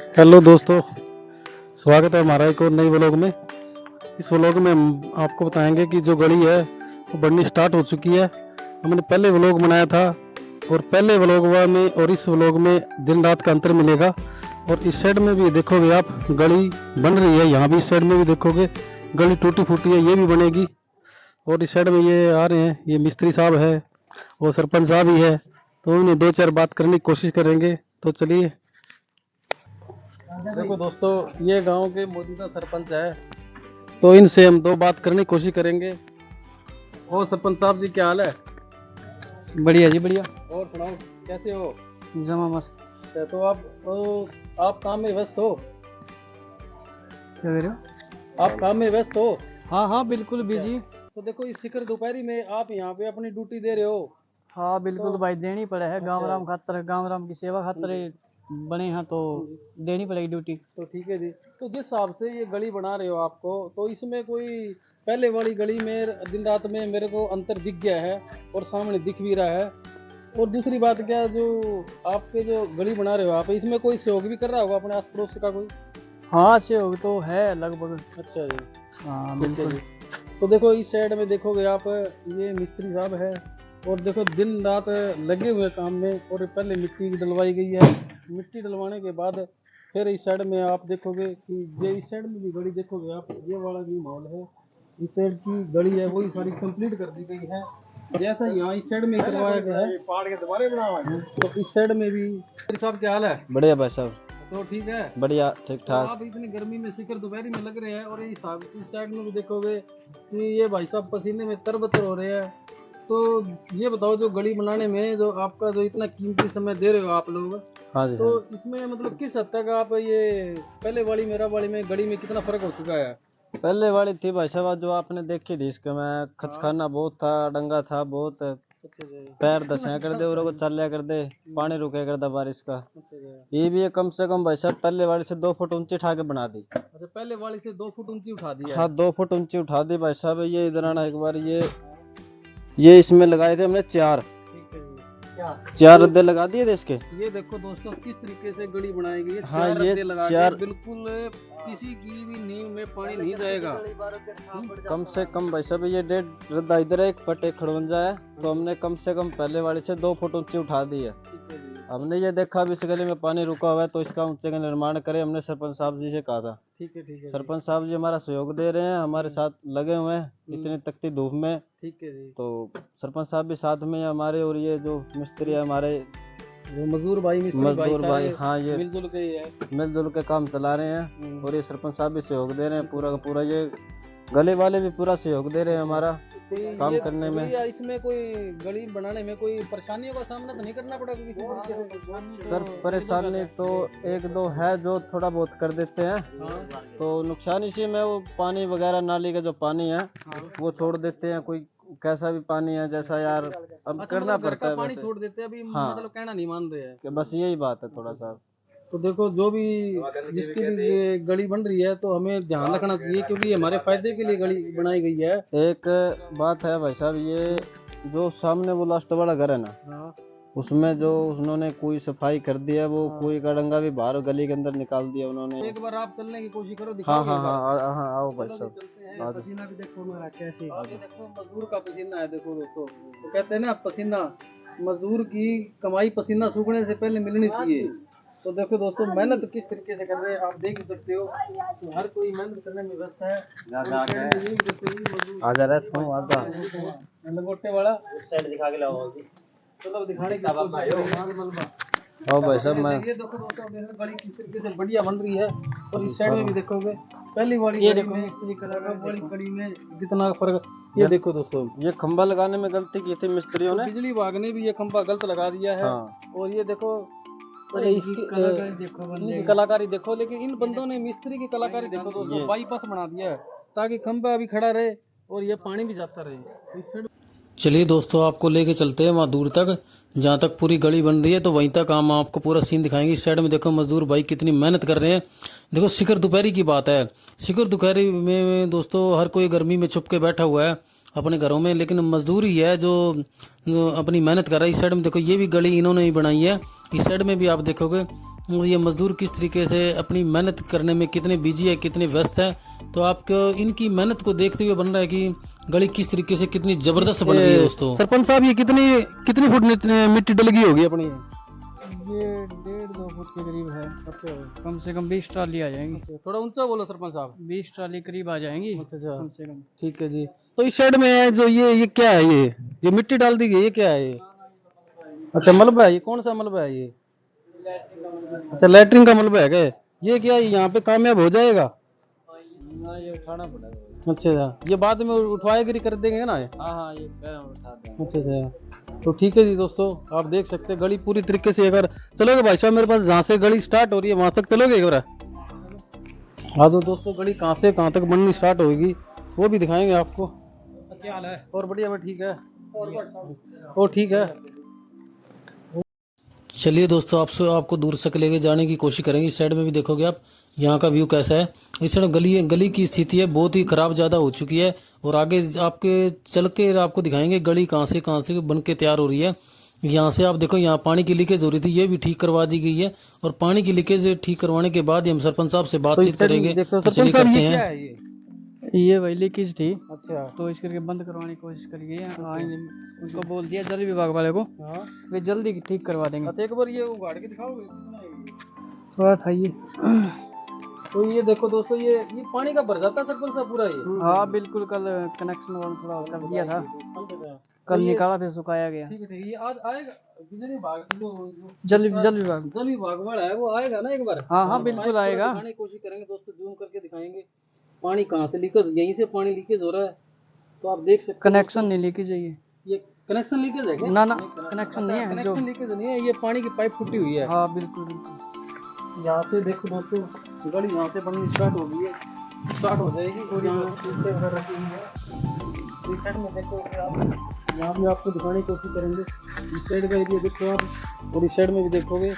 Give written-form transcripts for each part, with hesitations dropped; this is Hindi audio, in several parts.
हेलो दोस्तों, स्वागत है हमारा एक और नई व्लॉग में। इस व्लॉग में हम आपको बताएंगे कि जो गली है वो बननी स्टार्ट हो चुकी है। हमने पहले व्लॉग बनाया था और पहले व्लॉग में और इस व्लॉग में दिन रात का अंतर मिलेगा। और इस साइड में भी देखोगे आप गली बन रही है, यहाँ भी इस साइड में भी देखोगे गली टूटी फूटी है, ये भी बनेगी। और इस साइड में ये आ रहे हैं, ये मिस्त्री साहब है और सरपंच साहब ही है, तो इन्हें दो चार बात करने की कोशिश करेंगे। तो चलिए। देखो दोस्तों, ये गांव के मौजूदा सरपंच है, तो इनसे हम दो बात करने की कोशिश करेंगे। और सरपंच साहब जी, क्या हाल है? बढ़िया जी बढ़िया। और सुनाओ, कैसे हो? जमा मस्त। तो आप काम में व्यस्त हो? क्या कह रहे हो? आप काम में व्यस्त हो? हाँ हाँ बिल्कुल बिजी। तो देखो, इस शिखर दोपहरी में आप यहाँ पे अपनी ड्यूटी दे रहे हो। हाँ बिल्कुल तो भाई, देनी पड़े है। गाँव अच्छा। राम खातर, गाँव राम की सेवा खातर बने हैं तो देनी पड़ेगी ड्यूटी। तो ठीक है जी। तो जिस हिसाब से ये गली बना रहे हो आपको, तो इसमें कोई पहले वाली गली में दिन रात में मेरे को अंतर दिख गया है और सामने दिख भी रहा है। और दूसरी बात क्या, जो आपके जो गली बना रहे हो आप, इसमें कोई सहयोग भी कर रहा होगा अपने आस पड़ोस का कोई? हाँ सहयोग तो है लगभग। अच्छा जी। हाँ ठीक है बिल्कुल। जी। तो देखो, इस साइड में देखोगे आप, ये मिस्त्री साहब है और देखो दिन रात लगे हुए काम में। और पहले मिट्टी डलवाई गई है, मिट्टी डलवाने के बाद फिर इस साइड में आप देखोगे कि ये इस साइड में भी गली देखोगे आप, ये वाला जो माहौल है, इस साइड की गली है वही सारी कंप्लीट कर दी गई है, जैसा यहाँ इस साइड में करवाया गया है। पहाड़ के दोबारा बना हुआ है, तो इस साइड में भी। मिस्त्री साहब, क्या हाल है? बढ़िया भाई साहब, तो ठीक है, बढ़िया ठीक तो ठाक। आप इतनी गर्मी में शिखर दोपहरी में लग रहे हैं और इस साइड में भी देखोगे कि ये भाई साहब पसीने में तरबतर हो रहे हैं। तो ये बताओ, जो गली बनाने में जो आपका जो इतना कीमती समय दे रहे हो आप लोग, हाँ जी तो हाँ। इसमें मतलब किस हद तक आप ये पहले वाली मेरा वाली में गली में कितना फर्क हो चुका है? पहले वाली थी भाई साहब जो आपने देखी थी, इसके में खचखाना बहुत था, डंगा था बहुत, अच्छा जी। पैर दसिया कर दे और को चलिया कर दे, पानी रुके कर दे बारिश का। अच्छा जी। ये भी है कम से कम भाई साहब पहले वाली से 2 फुट ऊंची उठा के बना दी। अच्छा, पहले वाली से 2 फुट ऊंची उठा दिया है। हाँ 2 फुट ऊंची उठा दी भाई साहब। ये इधर आना एक बार, ये इसमें लगाए थे हमने चार ठीक है जी। क्या? चार रद्दे लगा दिए थे इसके। ये देखो दोस्तों, किस तरीके से गली बनाई गई है। हाँ, चार ये रद्दे लगा के चार- बिल्कुल किसी की भी नींव में पानी नहीं जाएगा। कम से कम भाई साहब ये 1.5 रद्दा इधर है, एक पट एक खड़वंजा है, तो हमने कम से कम पहले वाली से 2 फुट ऊंची उठा दी है। ठीक है जी। हमने ये देखा भी इस गली में पानी रुका हुआ है, तो इसका ऊंचे का निर्माण करें। हमने सरपंच साहब जी से कहा था। ठीक है। ठीक है। सरपंच साहब जी हमारा सहयोग दे रहे हैं, हमारे साथ लगे हुए हैं इतनी तकती धूप में। ठीक है जी। तो सरपंच साहब भी साथ में है हमारे, और ये जो मिस्त्री है हमारे, जो मजदूर भाई, मिस्त्री मजदूर भाई, सारे हाँ ये मिलजुल के ही है। मिलजुल के काम चला रहे हैं। और ये सरपंच साहब भी सहयोग दे रहे हैं पूरा का पूरा, ये गली वाले भी पूरा सहयोग दे रहे हैं हमारा काम करने में। या इसमें कोई गली बनाने में कोई परेशानियों का सामना तो नहीं करना पड़ा किसी तरीके से? सर परेशानी तो एक दो है जो थोड़ा बहुत कर देते हैं। हाँ। तो नुकसान इसी में, वो पानी वगैरह नाली का जो पानी है वो छोड़ देते हैं, कोई कैसा भी पानी है जैसा यार अब अच्छा, करना मतलब घर पड़ता का है पानी वैसे। छोड़ देते हैं अभी, हाँ। मतलब कहना नहीं मान रहे हैं कि बस यही बात है थोड़ा सा। तो देखो, जो भी जिसकी भी ये गली बन रही है तो हमें ध्यान रखना चाहिए, क्योंकि ये हमारे फायदे के लिए गली बनाई गई है। एक बात है भाई साहब, ये जो सामने वो लास्ट वाला घर है ना, हाँ। उसमें जो उन्होंने कोई सफाई कर दी है, वो कोई का डंगा भी बाहर गली के अंदर निकाल दिया उन्होंने। एक बार आप चलने की कोशिश करो, हाँ दिखाओगे हाँ एक बार? हाँ हाँ आओ भाई चलो साहब। जी, चलते हैं। आ जाओ। पसीना भी देखो मेरा कैसे। आप ये देखो, मजदूर का पसीना है, देखो दोस्तों। तो कहते हैं ना, पसीना मजदूर की कमाई पसीना सूखने से पहले मिलनी चाहिए। तो देखो दोस्तों, मेहनत किस तरीके से कर रहे हैं आप देख ही सकते हो कि हर कोई मेहनत करने में व्यस्त है। आ जा रहा हूँ, आजा। लंगोटे वाला साइड दिखा के लाओ। चलो दिखाने की आओ भाई साहब मैं ये देखो दोस्तों, देखो गली किस तरीके से बढ़िया बन रही है। और इस साइड में भी देखोगे, पहली वाली ये गली देखो, में इस कलर वाली गली में कितना फर्क। ये देखो दोस्तों, ये खंबा लगाने में गलती की थी मिस्त्रियों ने। बिजली विभाग ने भी ये खंभा गलत लगा दिया है। हाँ। और ये देखो, अरे इसकी इनकी कलाकारी देखो, लेकिन इन बंदों ने मिस्त्री की कलाकारी देखो दोस्तों, बाईपास बना दिया है ताकि खंभा भी खड़ा रहे और ये पानी भी जाता रहे। चलिए दोस्तों, आपको लेके चलते हैं वहाँ दूर तक, जहाँ तक पूरी गली बन रही है, तो वहीं तक हम आपको पूरा सीन दिखाएंगे। इस साइड में देखो मजदूर भाई कितनी मेहनत कर रहे हैं। देखो, शिखर दोपहरी की बात है। शिखर दोपहरी में दोस्तों हर कोई गर्मी में छुप के बैठा हुआ है अपने घरों में, लेकिन मजदूर ही है जो अपनी मेहनत कर रहा है। इस साइड में देखो, ये भी गली इन्होंने ही बनाई है। इस साइड में भी आप देखोगे और ये मजदूर किस तरीके से अपनी मेहनत करने में कितने बिजी है, कितने व्यस्त है। तो आपको इनकी मेहनत को देखते हुए बन रहा है कि गली किस तरीके से कितनी जबरदस्त बन गई है दोस्तों। सरपंच साहब, ये कितनी कितनी फुट मिट्टी डलगी होगी अपनी? ये 1.5-2 फुट के करीब है। अच्छा, कम से कम 20 ट्राली आ जाएंगी। अच्छा, थोड़ा ऊंचा बोलो सरपंच साहब। 20 ट्राली करीब आ जाएंगी। अच्छा, कम से कम। ठीक है जी। तो इस साइड में है जो ये क्या है, ये मिट्टी डाल दी गई, ये क्या है ये? अच्छा, मलबा है। ये कौन सा मलबा है ये? अच्छा, लैट्रिन का मलबा है क्या? ये क्या यहाँ पे कामयाब हो जाएगा? ये उठाना पड़ेगा। अच्छा, ये बाद में उठवाएगिरी कर देंगे ना? हाँ, ये उठा देंगे। अच्छा, तो ठीक है जी दोस्तों, आप देख सकते हैं गली पूरी तरीके से। अगर चलोगे भाई साहब मेरे पास, जहाँ से गली स्टार्ट हो रही है वहां तक चलोगे एक बार? हाँ तो दोस्तों, गली कहाँ से कहाँ तक बननी स्टार्ट होगी वो भी दिखाएंगे आपको। क्या हाल है? और बढ़िया, ठीक है। और ठीक है। चलिए दोस्तों, आपको दूर तक लेके जाने की कोशिश करेंगे। इस साइड में भी देखोगे आप, यहाँ का व्यू कैसा है। इस साइड गली की स्थिति है बहुत ही खराब ज्यादा हो चुकी है। और आगे आपके चल के आपको दिखाएंगे गली कहाँ से बन के तैयार हो रही है। यहाँ से आप देखो, यहाँ पानी की लीकेज हो रही थी, ये भी ठीक करवा दी गई है। और पानी की लीकेज ठीक करवाने के बाद ही हम सरपंच साहब से बातचीत करेंगे। तो चलिए करते हैं। ये वही लीकेज थी। अच्छा, तो इस करके बंद करवाने की कोशिश करी गई है। उनको बोल दिया जल विभाग वाले को, हाँ वे जल्दी ठीक करवा देंगे। अच्छा, एक बार ये उगाड़ के दिखाओगे? थोड़ा था ये। तो ये देखो दोस्तों, ये पानी का भर जाता है सरपंच साहब पूरा ये? हाँ बिल्कुल, कल कनेक्शन वाला थोड़ा कर दिया था, कल निकाला फिर सुखाया गया। ठीक है, ये आज आएगा बिजली विभाग जल विभाग जल विभाग वाला है, वो आएगा ना एक बार? हाँ बिल्कुल आएगा। दिखाने की कोशिश करेंगे दोस्तों, जूम करके दिखाएंगे पानी कहाँ से लीकेज, यहीं से पानी लीकेज हो रहा है। तो आप देख सकते हैं कनेक्शन नहीं लीकेज है ये कनेक्शन लीकेज है क्या? ना कनेक्शन नहीं है। जो कनेक्शन लीकेज नहीं है, ये पानी की पाइप फूटी हुई है। हाँ बिल्कुल। यहाँ से देखो दोस्तों, गली यहाँ से बननी स्टार्ट हो गई है, स्टार्ट हो जाएगी। और यहाँ शीशे वगैरह रखी हुई है। इस साइड में देखो आप, यहाँ भी आपको दिखाने की कोशिश करेंगे। इस साइड का एरिया देखो आप, और इस साइड में भी देखोगे,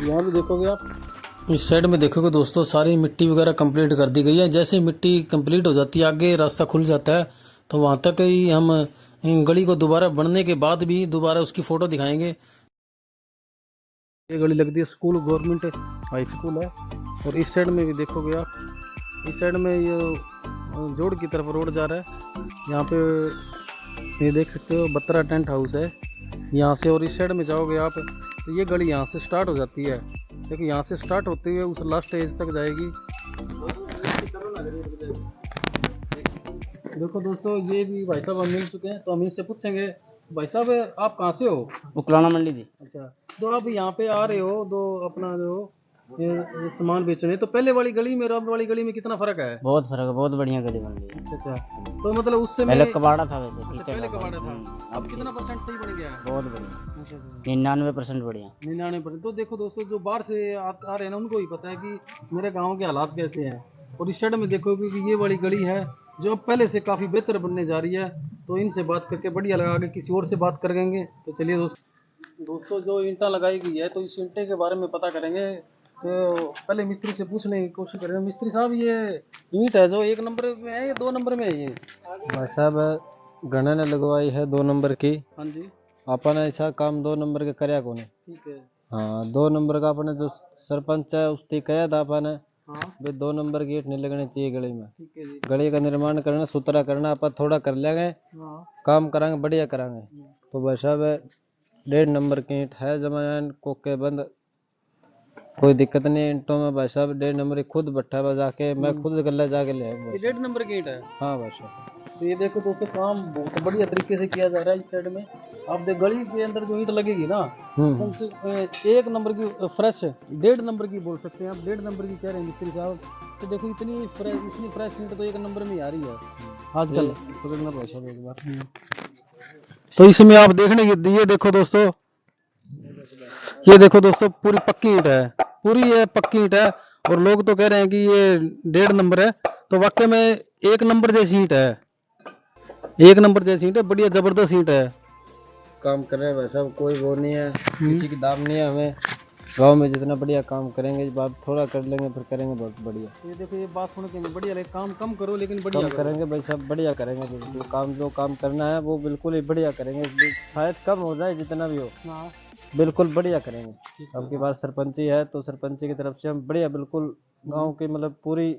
यहाँ भी देखोगे आप। इस साइड में देखोगे दोस्तों, सारी मिट्टी वगैरह कंप्लीट कर दी गई है। जैसे मिट्टी कंप्लीट हो जाती है, आगे रास्ता खुल जाता है, तो वहां तक ही हम गली को दोबारा बनने के बाद भी दोबारा उसकी फोटो दिखाएंगे। ये गली लगती है स्कूल, गवर्नमेंट हाई स्कूल है। और इस साइड में भी देखोगे आप, इस साइड में ये जोड़ की तरफ रोड जा रहा है। यहाँ पे ये देख सकते हो बत्रा टेंट हाउस है यहाँ से। और इस साइड में जाओगे आप तो ये गली यहाँ से स्टार्ट हो जाती है, क्योंकि यहाँ से स्टार्ट होते हुए उस लास्ट एज तक जाएगी। देखो दोस्तों, ये भी भाई साहब हम मिल चुके हैं, तो हम इनसे पूछेंगे, भाई साहब आप कहाँ से हो? उकलाना मंडी जी। अच्छा, तो आप यहाँ पे आ रहे हो तो अपना जो ये सामान बेचने, तो पहले वाली गली में और अब वाली गली में कितना फर्क है? बहुत फर्क है, बहुत बढ़िया गली बन गई है। अच्छा, तो मतलब उससे पहले कबाड़ा था वैसे। अच्छा, पहले कबाड़ा था, अब कितना परसेंट सही बन गया है? बहुत बढ़िया, 99% बढ़िया। 99%। तो देखो दोस्तों, जो बाहर से आ रहे हैं ना, उनको ही पता है कि मेरे गांव के हालात कैसे हैं। और इस साइड में देखो कि ये वाली गली है जो अब पहले से काफ़ी बेहतर बनने जा रही है। तो इनसे बात करके बढ़िया लगा, आगे किसी और से बात करेंगे। तो चलिए दोस्तों, जो ईंटा लगाई गई है, तो इस ईंटे के बारे में पता करेंगे। तो पहले मिस्त्री से पूछने की कोशिश करेंगे। मिस्त्री साहब, ये ईंट है जो 1 नंबर में है या 2 नंबर में है ये? भाई साहब गणा ने लगवाई है 2 नंबर की। हाँ जी। अपन ऐसा काम 2 नंबर के करया को नहीं। ठीक है। हाँ, 2 नंबर का अपने जो सरपंच है उसने कहा था अपन हाँ भाई 2 नंबर की ईंट नहीं लगनी चाहिए गली में। ठीक है जी। गली का निर्माण करना, सुथरा करना, अपन थोड़ा कर लेंगे, हाँ काम कराएंगे, बढ़िया कराएंगे। तो भाई साहब 1.5 नंबर की ईंट है जमायान कोके बंद, कोई दिक्कत नहीं ईंटों में। भाई साहब 1.5 नंबर की खुद भट्ठा बजा के मैं खुद गला जाके ले आऊंगा। ये 1.5 नंबर की ईंट है? हाँ भाई साहब। तो ये देखो दोस्तों, काम बहुत बढ़िया तरीके से किया जा रहा है। इस साइड में आप देख, गली के अंदर जो ईंट लगेगी ना, कम से 1 नंबर की फ्रेश, 1.5 नंबर की बोल सकते हैं आप, 1.5 नंबर की कह रहे हैं मिस्त्री साहब। तो देखो इतनी फ्रेश ईंट तो 1 नंबर में ही आ रही है आजकल। एक बार तो इसमें आप देखने की, ये देखो दोस्तों, ये देखो दोस्तों, पूरी पक्की ईंट है, पूरी ये पक्की ईंट है। और लोग तो कह रहे हैं कि ये 1.5 नंबर है, तो वाकई में 1 नंबर जैसी ईंट है, 1 नंबर जैसी ईंट है, बढ़िया जबरदस्त ईंट है। काम कर रहे हैं भाई साहब, कोई वो नहीं है, किसी की दाम नहीं है। हमें गांव में जितना बढ़िया काम करेंगे, बात थोड़ा कर लेंगे फिर करेंगे बहुत बढ़िया। ये देखो, ये बात सुन के बढ़िया लगे, काम कम करो लेकिन बढ़िया कम करेंगे भाई साहब, बढ़िया करेंगे। बिल्कुल काम जो काम करना है वो बिल्कुल ही बढ़िया करेंगे, शायद कम हो जाए जितना भी हो। हाँ, बिल्कुल बढ़िया करेंगे। अब की बार सरपंची है तो सरपंची की तरफ से हम बढ़िया बिल्कुल गांव की मतलब पूरी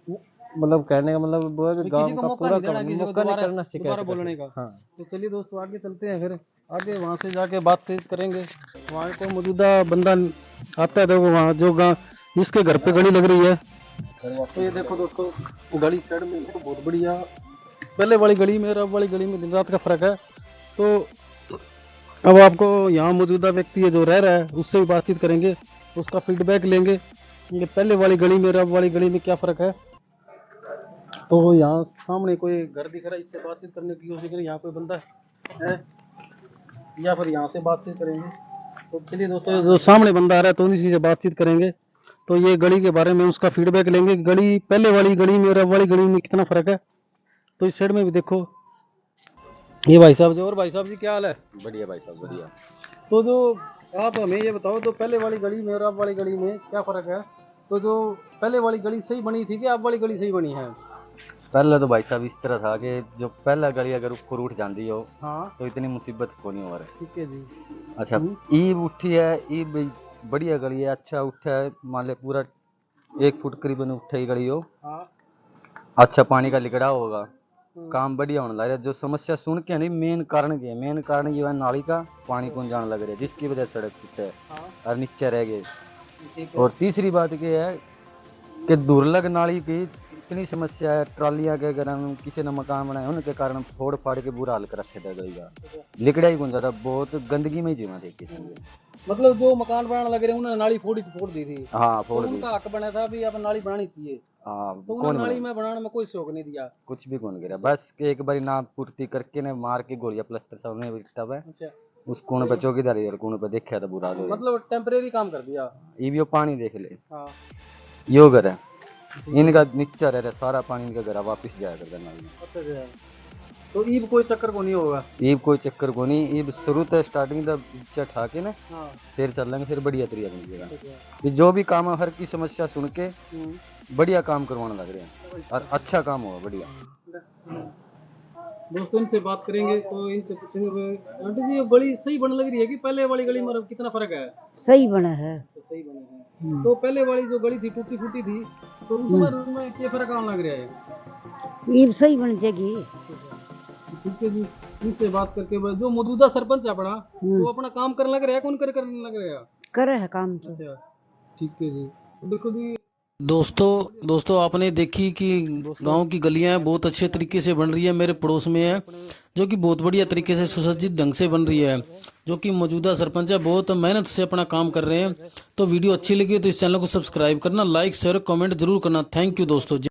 मतलब कहने का मतलब वो है कि गांव का पूरा मौका नहीं करना शिकायत बोलने का। हाँ। तो चलिए दोस्तों आगे चलते हैं, फिर आगे वहाँ से जाके बातचीत करेंगे। वहाँ कोई मौजूदा बंदा आता है, देखो वहाँ जो गाँव जिसके घर पे गली लग रही है। तो ये देखो दोस्तों गली साइड में तो बहुत बढ़िया, पहले वाली गली में और अब वाली गली में दिन रात का फर्क है। तो अब आपको यहाँ मौजूदा व्यक्ति है जो रह रहा है उससे भी बातचीत करेंगे, उसका फीडबैक लेंगे कि पहले वाली गली में और अब वाली गली में क्या फ़र्क है। तो यहाँ सामने कोई घर दिख रहा है, इससे बातचीत करने की कोशिश करें, यहाँ कोई बंदा है या फिर यहाँ से बातचीत करेंगे। तो चलिए दोस्तों जो सामने बंदा आ रहा है तो उन्हीं से बातचीत करेंगे। तो ये गली के बारे में उसका फीडबैक लेंगे, गली पहले वाली गली में और अब वाली गली में कितना फ़र्क है। तो इस साइड में भी देखो ये भाई साहब जो, और भाई साहब जी क्या हाल है? बढ़िया भाई साहब बढ़िया। तो जो आप हमें ये बताओ तो पहले वाली गली में और अब वाली गली में क्या फ़र्क है। तो जो पहले वाली गली सही बनी थी कि अब वाली गली सही बनी है? पहले तो भाई साहब इस तरह था कि जो पहला गली अगर ऊपर उठ जाती हो हाँ तो इतनी मुसीबत को नहीं हो रही। ठीक है जी। अच्छा ईब उठी है, ईब बढ़िया गली है, अच्छा उठा है, मान ले पूरा 1 फुट करीबन उठा ही गली हो। हाँ अच्छा पानी का लिकड़ा होगा, काम बढ़िया होने लग रहा है। जो समस्या सुन के नहीं मेन कारण क्या है, मेन कारण ये है नाली का पानी कौन जाने लग रहा है जिसकी वजह से सड़क टूटे हाँ और नीचे रह गए। ठीक है। और तीसरी बात ये है कि दुर्लभ नाली की इतनी समस्या है, ट्रालियां के अगर हम किसी ने मकान बनाए उनके कारण फोड़ फाड़ के बुरा हाल कर रखे थे गई का, लिकड़ा ही कौन ज्यादा बहुत गंदगी में ही जीना थे किसी ने। मतलब जो मकान बनाने लग रहे उन्होंने नाली फोड़ दी थी। हाँ तो फोड़ दी। उनका हक बना था भी अब नाली बनानी चाहिए, हाँ तो उन्होंने नाली में बनाने में कोई शौक नहीं दिया। कुछ भी कौन गिरा, बस एक बारी ना पूर्ति करके ने मार के गोलियां प्लस्तर सब ने बिकता है अच्छा उस कोने पे चौकीदारी और कोने पे देखा था बुरा हाल हो गया। मतलब टेम्परेरी काम कर दिया। ये भी वो पानी देख ले, हाँ यो घर है इनका नीचा रह रहा सारा पानी इनका घर वापिस जाया करता नाली में। अच्छा अच्छा। तो ईब कोई चक्कर को नहीं होगा। ईब कोई चक्कर को नहीं, ईब शुरू तो स्टार्टिंग दा नीचा ठा के ना हाँ फिर चल लेंगे, फिर बढ़िया तरीका मिलेगा। अच्छा। कि जो भी काम है हर की समस्या सुन के बढ़िया काम करवाने लग रहे हैं और अच्छा काम होगा बढ़िया। दोस्तों इनसे बात करेंगे तो इनसे पूछेंगे आंटी जी ये गली सही बनने लग रही है कि पहले वाली गली में अब कितना फर्क है? सही बना है। तो सही बने हैं। तो पहले वाली जो गली थी टूटी फूटी थी तो उसमें क्या फर्क आने लग रहा है? ये सही बन जाएगी। ठीक है जी। इनसे बात करके जो मौजूदा सरपंच है अपना वो अपना काम करने लग रहा है, कौन करने लग रहा है? करे है काम तो। अच्छा ठीक है जी। देखो जी दोस्तों आपने देखी कि गांव की गलियां बहुत अच्छे तरीके से बन रही है, मेरे पड़ोस में है जो कि बहुत बढ़िया तरीके से सुसज्जित ढंग से बन रही है। जो कि मौजूदा सरपंच है बहुत मेहनत से अपना काम कर रहे हैं। तो वीडियो अच्छी लगी तो इस चैनल को सब्सक्राइब करना, लाइक शेयर कमेंट जरूर करना। थैंक यू दोस्तों।